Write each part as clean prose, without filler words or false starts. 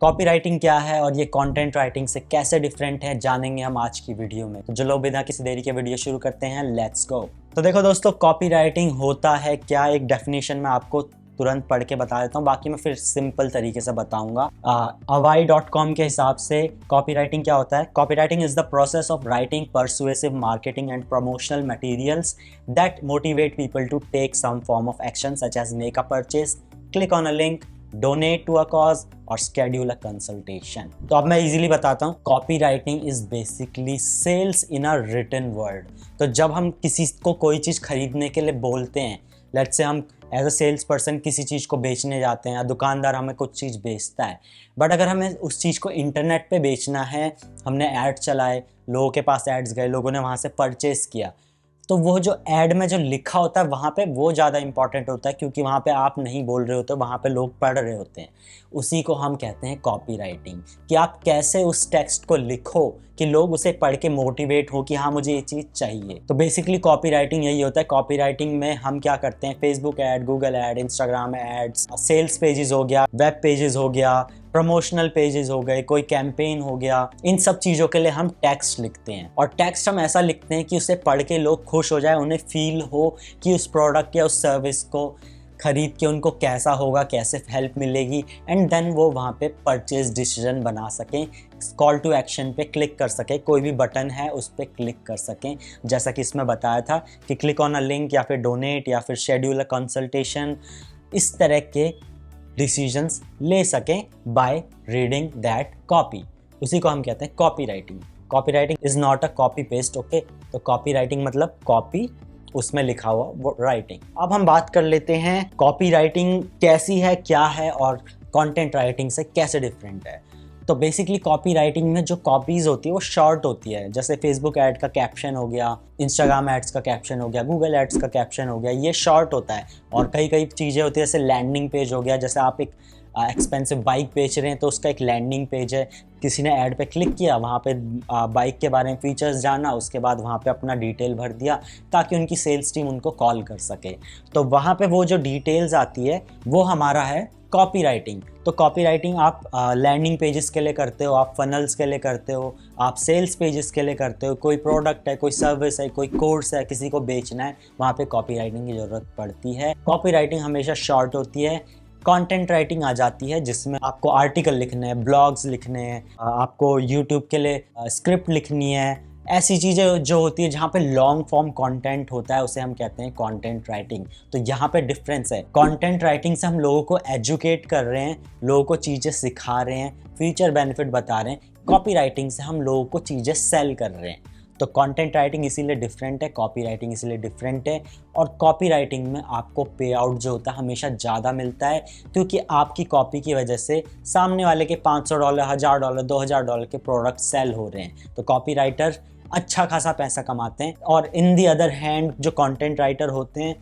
Copywriting क्या है और ये कंटेंट राइटिंग से कैसे डिफरेंट है जानेंगे हम आज की वीडियो में। तो चलो बिना किसी देरी के वीडियो शुरू करते हैं, लेट्स गो। तो देखो दोस्तों, कॉपीराइटिंग होता है क्या, एक डेफिनेशन मैं आपको तुरंत पढ़ के बता देता हूँ, बाकी मैं फिर सिंपल तरीके से बताऊंगा। avai.com के हिसाब से कॉपीराइटिंग क्या होता है। Copywriting is the process of writing persuasive marketing and promotional materials that motivate people to take some form of action such as make a purchase, click on a link, donate to a cause or schedule a consultation. तो अब मैं easily बताता हूँ, copy writing is basically sales in a written word. तो जब हम किसी को कोई चीज़ खरीदने के लिए बोलते हैं, लेट्स से हम एज अ सेल्स पर्सन किसी चीज़ को बेचने जाते हैं या दुकानदार हमें कुछ चीज़ बेचता है, बट अगर हमें उस चीज़ को इंटरनेट पे बेचना है, हमने ऐड चलाए, लोगों के पास एड्स गए, लोगों ने वहाँ से परचेस किया, तो वो जो ऐड में जो लिखा होता है वहाँ पे वो ज़्यादा इंपॉर्टेंट होता है, क्योंकि वहाँ पे आप नहीं बोल रहे होते, वहाँ पे लोग पढ़ रहे होते हैं। उसी को हम कहते हैं कॉपी राइटिंग, कि आप कैसे उस टेक्स्ट को लिखो कि लोग उसे पढ़ के मोटिवेट हो कि हाँ मुझे ये चीज़ चाहिए। तो बेसिकली कॉपी राइटिंग यही होता है। कॉपी राइटिंग में हम क्या करते हैं, Facebook ad, Google ad, Instagram ads, sales pages हो गया, वेब पेजेस हो गया, प्रमोशनल पेजेस हो गए, कोई कैंपेन हो गया, इन सब चीज़ों के लिए हम टेक्स्ट लिखते हैं। और टेक्स्ट हम ऐसा लिखते हैं कि उसे पढ़ के लोग खुश हो जाए, उन्हें फील हो कि उस प्रोडक्ट या उस सर्विस को खरीद के उनको कैसा होगा, कैसे हेल्प मिलेगी, एंड देन वो वहाँ पे परचेज डिसीजन बना सकें, कॉल टू एक्शन पे क्लिक कर सकें, कोई भी बटन है उस पर क्लिक कर सकें, जैसा कि इसमें बताया था कि क्लिक ऑन अ लिंक या फिर डोनेट या फिर शेड्यूल अ कंसल्टेशन, इस तरह के डिसीजंस ले सकें बाय रीडिंग दैट कॉपी। उसी को हम कहते हैं copy writing. Copy writing is not a copy paste, okay. तो कॉपी राइटिंग मतलब कॉपी, उसमें लिखा हुआ वो राइटिंग। अब हम बात कर लेते हैं कॉपी राइटिंग कैसी है, क्या है और कंटेंट राइटिंग से कैसे डिफरेंट है। तो बेसिकली कॉपी राइटिंग में जो कॉपीज़ होती है वो शॉर्ट होती है, जैसे फेसबुक ऐड का कैप्शन हो गया, इंस्टाग्राम एड्स का कैप्शन हो गया, गूगल एड्स का कैप्शन हो गया, ये शॉर्ट होता है। और कई कई चीज़ें होती है, जैसे लैंडिंग पेज हो गया, जैसे आप एक एक्सपेंसिव बाइक बेच रहे हैं तो उसका एक लैंडिंग पेज है, किसी ने ऐड पे क्लिक किया, वहाँ पे बाइक के बारे में फीचर्स जाना, उसके बाद वहाँ पे अपना डिटेल भर दिया ताकि उनकी सेल्स टीम उनको कॉल कर सके। तो वहाँ पे वो जो डिटेल्स आती है वो हमारा है कॉपी राइटिंग। तो कॉपी राइटिंग आप लैंडिंग पेजेस के लिए करते हो, आप फनल्स के लिए करते हो, आप सेल्स पेजेस के लिए करते हो, कोई प्रोडक्ट है, कोई सर्विस है, कोई कोर्स है, किसी को बेचना है, वहाँ पे कॉपी राइटिंग की ज़रूरत पड़ती है। कॉपी राइटिंग हमेशा शॉर्ट होती है। कंटेंट राइटिंग आ जाती है जिसमें आपको आर्टिकल लिखने हैं, ब्लॉग्स लिखने हैं, आपको यूट्यूब के लिए स्क्रिप्ट लिखनी है, ऐसी चीज़ें जो होती है जहाँ पे लॉन्ग फॉर्म कंटेंट होता है उसे हम कहते हैं कंटेंट राइटिंग। तो यहाँ पे डिफरेंस है, कंटेंट राइटिंग से हम लोगों को एजुकेट कर रहे हैं, लोगों को चीज़ें सिखा रहे हैं, फ्यूचर बेनिफिट बता रहे हैं। कॉपी राइटिंग से हम लोगों को चीज़ें सेल कर रहे हैं। तो कंटेंट राइटिंग इसीलिए डिफरेंट है, कॉपी राइटिंग इसीलिए डिफरेंट है। और कॉपी राइटिंग में आपको पे आउट जो होता है हमेशा ज़्यादा मिलता है, क्योंकि आपकी कॉपी की वजह से सामने वाले के $500, $1000, $2000 के प्रोडक्ट सेल हो रहे हैं। तो कॉपी राइटर अच्छा खासा पैसा कमाते हैं। और इन दी अदर हैंड जो कंटेंट राइटर होते हैं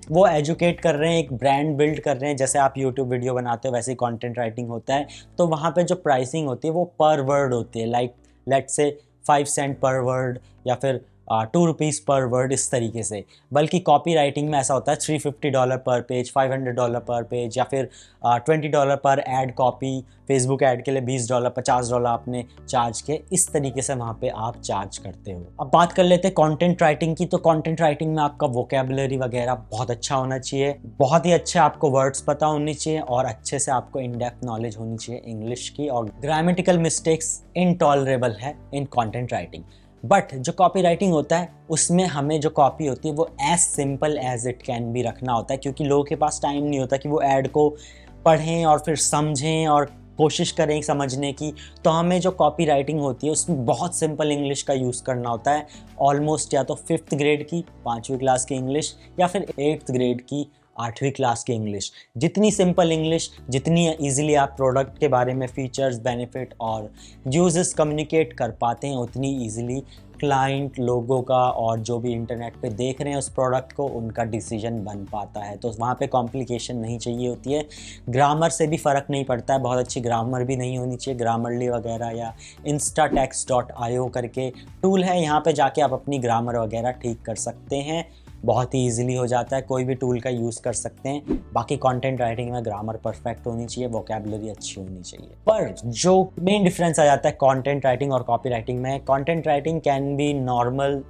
वो एजुकेट कर रहे हैं, एक ब्रांड बिल्ड कर रहे हैं। जैसे आप यूट्यूब वीडियो बनाते हो वैसे ही कंटेंट राइटिंग होता है। तो वहाँ पे जो प्राइसिंग होती है वो पर वर्ड होती है, लाइक लेट्स से 5 सेंट पर वर्ड या फिर 2 रुपीज़ पर वर्ड, इस तरीके से। बल्कि कॉपी राइटिंग में ऐसा होता है $350 पर पेज, $500 पर पेज, या फिर $20 पर एड कॉपी। फेसबुक ऐड के लिए $20, $50 आपने चार्ज किए, इस तरीके से वहाँ पे आप चार्ज करते हो। अब बात कर लेते हैं कंटेंट राइटिंग की। तो कंटेंट राइटिंग में आपका वोकेबुलरी वगैरह बहुत अच्छा होना चाहिए, बहुत ही अच्छे आपको वर्ड्स पता होनी चाहिए, और अच्छे से आपको इन डेप्थ नॉलेज होनी चाहिए इंग्लिश की। और ग्रामेटिकल मिस्टेक्स इनटॉलरेबल है इन कंटेंट राइटिंग। बट जो कॉपी राइटिंग होता है उसमें हमें जो कॉपी होती है वो as simple as it can be रखना होता है, क्योंकि लोगों के पास टाइम नहीं होता कि वो ऐड को पढ़ें और फिर समझें और कोशिश करें समझने की। तो हमें जो कॉपी राइटिंग होती है उसमें बहुत सिंपल इंग्लिश का यूज़ करना होता है, ऑलमोस्ट या तो 5th ग्रेड की 5वीं क्लास की इंग्लिश या फिर 8th ग्रेड की 8वीं क्लास की इंग्लिश। जितनी सिंपल इंग्लिश, जितनी ईजिली आप प्रोडक्ट के बारे में फीचर्स, बेनिफिट और यूजेस कम्युनिकेट कर पाते हैं, उतनी ईजिली क्लाइंट लोगों का और जो भी इंटरनेट पे देख रहे हैं उस प्रोडक्ट को, उनका डिसीजन बन पाता है। तो वहाँ पे कॉम्प्लिकेशन नहीं चाहिए होती है। ग्रामर से भी फ़र्क नहीं पड़ता है, बहुत अच्छी ग्रामर भी नहीं होनी चाहिए। ग्रामरली वगैरह या instatext.io करके टूल है, यहाँ पे जाके आप अपनी ग्रामर वगैरह ठीक कर सकते हैं। बहुत ही ईजिली हो जाता है, कोई भी टूल का यूज़ कर सकते हैं। बाकी कंटेंट राइटिंग में ग्रामर परफेक्ट होनी चाहिए, वोकैबुलरी अच्छी होनी चाहिए। पर जो मेन डिफरेंस आ जाता है कंटेंट राइटिंग और कॉपी राइटिंग में, content writing can be normal,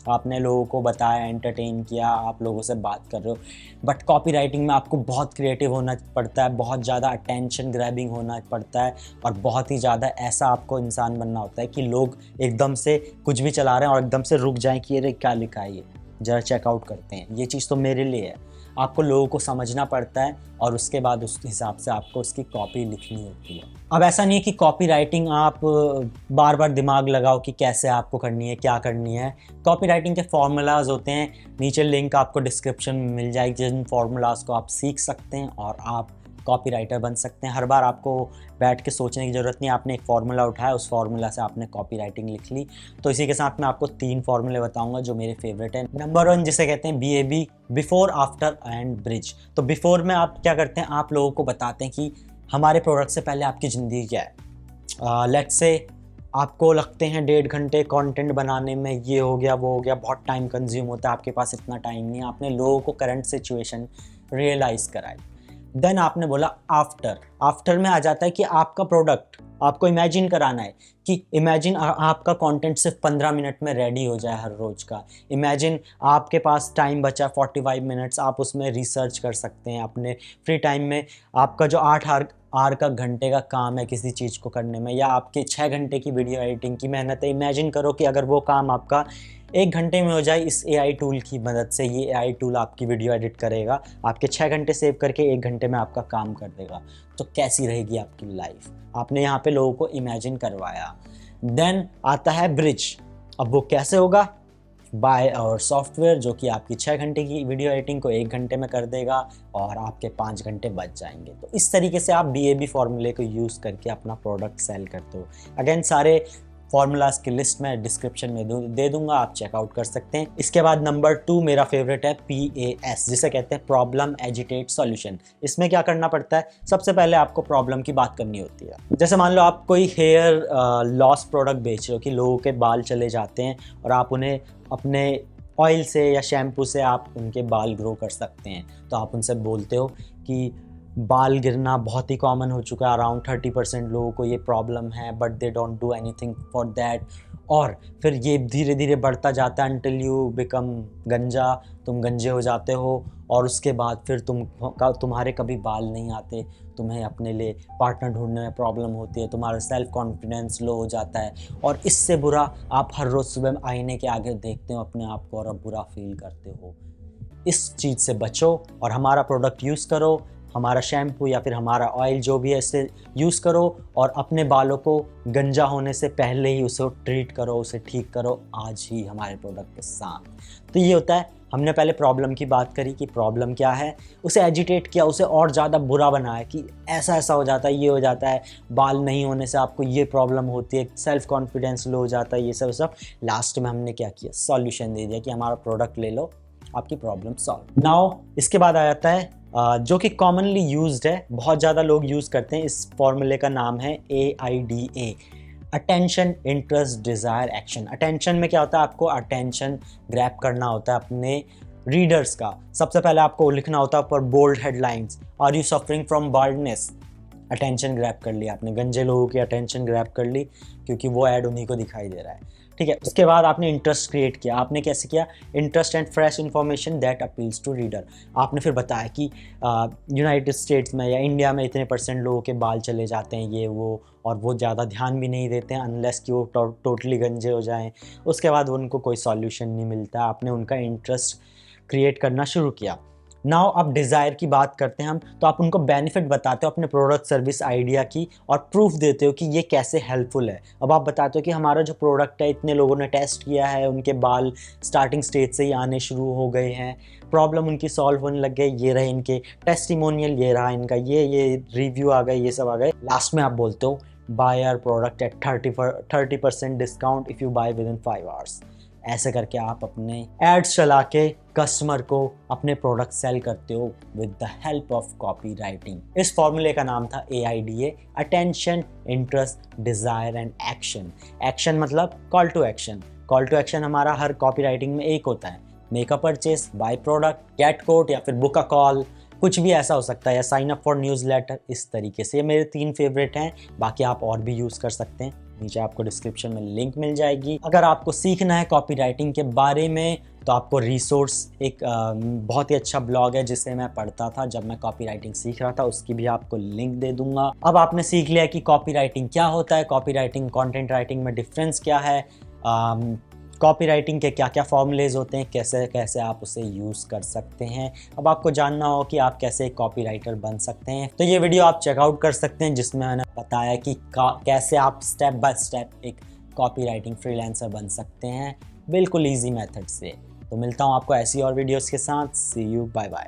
आपने लोगों को बताया, एंटरटेन किया, आप लोगों से बात कर रहे हो। बट कॉपी राइटिंग में आपको बहुत क्रिएटिव होना पड़ता है, बहुत ज़्यादा अटेंशन ग्रैबिंग होना पड़ता है, और बहुत ही ज़्यादा ऐसा आपको इंसान बनना होता है कि लोग एकदम से कुछ भी चला रहे हैं और एकदम से रुक जाएं कि अरे क्या लिखा है ये, ज़रा चेकआउट करते हैं, ये चीज़ तो मेरे लिए है। आपको लोगों को समझना पड़ता है और उसके बाद उस हिसाब से आपको उसकी कॉपी लिखनी होती है। अब ऐसा नहीं है कि कॉपी राइटिंग आप बार बार दिमाग लगाओ कि कैसे आपको करनी है, क्या करनी है। कॉपी राइटिंग के फॉर्मूलाज होते हैं, नीचे लिंक आपको डिस्क्रिप्शन में मिल जाएगी, जिन फॉर्मूलाज को आप सीख सकते हैं और आप कॉपी राइटर बन सकते हैं। हर बार आपको बैठ के सोचने की ज़रूरत नहीं, आपने एक फार्मूला उठाया, उस फार्मूला से आपने कॉपी राइटिंग लिख ली। तो इसी के साथ मैं आपको 3 फार्मूले बताऊंगा जो मेरे फेवरेट हैं। नंबर 1 जिसे कहते हैं BAB, before, after and bridge. तो बिफोर में आप क्या करते हैं, आप लोगों को बताते हैं कि हमारे प्रोडक्ट से पहले आपकी ज़िंदगी क्या है। लेट्स से आपको लगते हैं 1.5 घंटे कंटेंट बनाने में, ये हो गया वो हो गया, बहुत टाइम कंज्यूम होता है, आपके पास इतना टाइम नहीं है। आपने लोगों को करंट सिचुएशन रियलाइज़ कराई। देन आपने बोला आफ्टर। आफ्टर में आ जाता है कि आपका प्रोडक्ट आपको इमेजिन कराना है कि इमेजिन आपका कंटेंट सिर्फ 15 मिनट में रेडी हो जाए हर रोज़ का। इमेजिन आपके पास टाइम बचा 45 मिनट्स, आप उसमें रिसर्च कर सकते हैं अपने फ्री टाइम में। आपका जो 8 आवर का घंटे का काम है किसी चीज़ को करने में, या आपके 6 घंटे की वीडियो एडिटिंग की मेहनत है, इमेजिन करो कि अगर वो काम आपका 1 घंटे में हो जाए इस AI टूल की मदद से। ये AI टूल आपकी वीडियो एडिट करेगा, आपके 6 घंटे सेव करके 1 घंटे में आपका काम कर देगा। तो कैसी रहेगी आपकी लाइफ? आपने यहाँ पे लोगों को इमेजिन करवाया। देन आता है ब्रिज। अब वो कैसे होगा? बाय और सॉफ्टवेयर, जो कि आपकी 6 घंटे की वीडियो एडिटिंग को 1 घंटे में कर देगा और आपके 5 घंटे बच जाएंगे। तो इस तरीके से आप BAB फॉर्मूले को यूज़ करके अपना प्रोडक्ट सेल करते हो। अगेन सारे फॉर्मूलाज की लिस्ट मैं डिस्क्रिप्शन में दे दूंगा, आप चेकआउट कर सकते हैं। इसके बाद नंबर 2 मेरा फेवरेट है PAS, जिसे कहते हैं प्रॉब्लम एजिटेट सॉल्यूशन। इसमें क्या करना पड़ता है? सबसे पहले आपको प्रॉब्लम की बात करनी होती है। जैसे मान लो आप कोई हेयर लॉस प्रोडक्ट बेच रहे हो कि लोगों के बाल चले जाते हैं और आप उन्हें अपने ऑयल से या शैम्पू से आप उनके बाल ग्रो कर सकते हैं। तो आप उनसे बोलते हो कि बाल गिरना बहुत ही कॉमन हो चुका है, अराउंड 30% लोगों को ये प्रॉब्लम है, but they don't do anything for that. और फिर ये धीरे धीरे बढ़ता जाता है अंटिल यू बिकम गंजा, तुम गंजे हो जाते हो, और उसके बाद फिर तुम्हारे कभी बाल नहीं आते, तुम्हें अपने लिए पार्टनर ढूंढने में प्रॉब्लम होती है, तुम्हारा सेल्फ कॉन्फिडेंस लो हो जाता है, और इससे बुरा आप हर रोज़ सुबह आईने के आगे देखते हो अपने आप को और अब बुरा फील करते हो। इस चीज़ से बचो और हमारा प्रोडक्ट यूज़ करो, हमारा शैम्पू या फिर हमारा ऑयल जो भी है इसे यूज़ करो, और अपने बालों को गंजा होने से पहले ही उसे ट्रीट करो, उसे ठीक करो आज ही हमारे प्रोडक्ट के साथ। तो ये होता है, हमने पहले प्रॉब्लम की बात करी कि प्रॉब्लम क्या है, उसे एजिटेट किया, उसे और ज़्यादा बुरा बनाया कि ऐसा ऐसा हो जाता है, ये हो जाता है, बाल नहीं होने से आपको ये प्रॉब्लम होती है, सेल्फ कॉन्फिडेंस लो हो जाता है, ये सब। लास्ट में हमने क्या किया? सॉल्यूशन दे दिया कि हमारा प्रोडक्ट ले लो, आपकी प्रॉब्लम सॉल्व। नाउ इसके बाद आ जाता है जो कि कॉमनली यूज्ड है, बहुत ज़्यादा लोग यूज़ करते हैं। इस फॉर्मूले का नाम है AIDA, attention, interest, desire, action. Attention में क्या होता है? आपको अटेंशन ग्रैब करना होता है अपने रीडर्स का। सबसे पहले आपको लिखना होता है ऊपर bold headlines, are you suffering from baldness? Attention grab कर लिया आपने, गंजे लोगों की अटेंशन ग्रैब कर ली क्योंकि वो ऐड उन्हीं को दिखाई दे रहा है, ठीक है। उसके बाद आपने इंटरेस्ट क्रिएट किया। आपने कैसे किया? Interest and fresh information that appeals to reader. आपने फिर बताया कि यूनाइटेड स्टेट्स में या इंडिया में इतने % लोगों के बाल चले जाते हैं, ये वो, और वो ज़्यादा ध्यान भी नहीं देते हैं अनलेस कि वो टोटली गंजे हो जाएं। उसके बाद उनको कोई सॉल्यूशन नहीं मिलता। आपने उनका इंटरेस्ट क्रिएट करना शुरू किया। नाउ अब डिज़ायर की बात करते हैं हम, तो आप उनको बेनिफिट बताते हो अपने प्रोडक्ट सर्विस आइडिया की और प्रूफ देते हो कि ये कैसे हेल्पफुल है। अब आप बताते हो कि हमारा जो प्रोडक्ट है इतने लोगों ने टेस्ट किया है, उनके बाल स्टार्टिंग स्टेज से ही आने शुरू हो गए हैं, प्रॉब्लम उनकी सॉल्व होने लग गई, ये रहे इनके टेस्टिमोनियल, ये रहा इनका ये रिव्यू आ गए, ये सब आ गए। लास्ट में आप बोलते हो buy our product at 30% discount if you buy within 5 hours. ऐसे करके आप अपने एड्स चला के कस्टमर को अपने प्रोडक्ट सेल करते हो with the help of copywriting. इस फॉर्मूले का नाम था AIDA, attention, interest, desire and action. Action मतलब call to action. Call to action हमारा हर कॉपी राइटिंग में एक होता है make a purchase, buy product, get quote या फिर बुक अ कॉल, कुछ भी ऐसा हो सकता है, या साइन अप फॉर न्यूज़लेटर। इस तरीके से ये मेरे 3 फेवरेट हैं, बाकी आप और भी यूज़ कर सकते हैं। नीचे आपको डिस्क्रिप्शन में लिंक मिल जाएगी। अगर आपको सीखना है कॉपीराइटिंग के बारे में तो आपको रिसोर्स एक बहुत ही अच्छा ब्लॉग है जिसे मैं पढ़ता था जब मैं कॉपीराइटिंग सीख रहा था, उसकी भी आपको लिंक दे दूंगा। अब आपने सीख लिया कि कॉपीराइटिंग क्या होता है, कॉपीराइटिंग कंटेंट राइटिंग में डिफरेंस क्या है, कॉपीराइटिंग के क्या क्या फॉर्मूलेज होते हैं, कैसे कैसे आप उसे यूज़ कर सकते हैं। अब आपको जानना हो कि आप कैसे एक कॉपीराइटर बन सकते हैं, तो ये वीडियो आप चेकआउट कर सकते हैं जिसमें मैंने बताया कि कैसे आप स्टेप बाय स्टेप एक कॉपीराइटिंग फ्रीलांसर बन सकते हैं बिल्कुल ईजी मेथड से। तो मिलता हूँ आपको ऐसी और वीडियोस के साथ। सी यू, बाय बाय।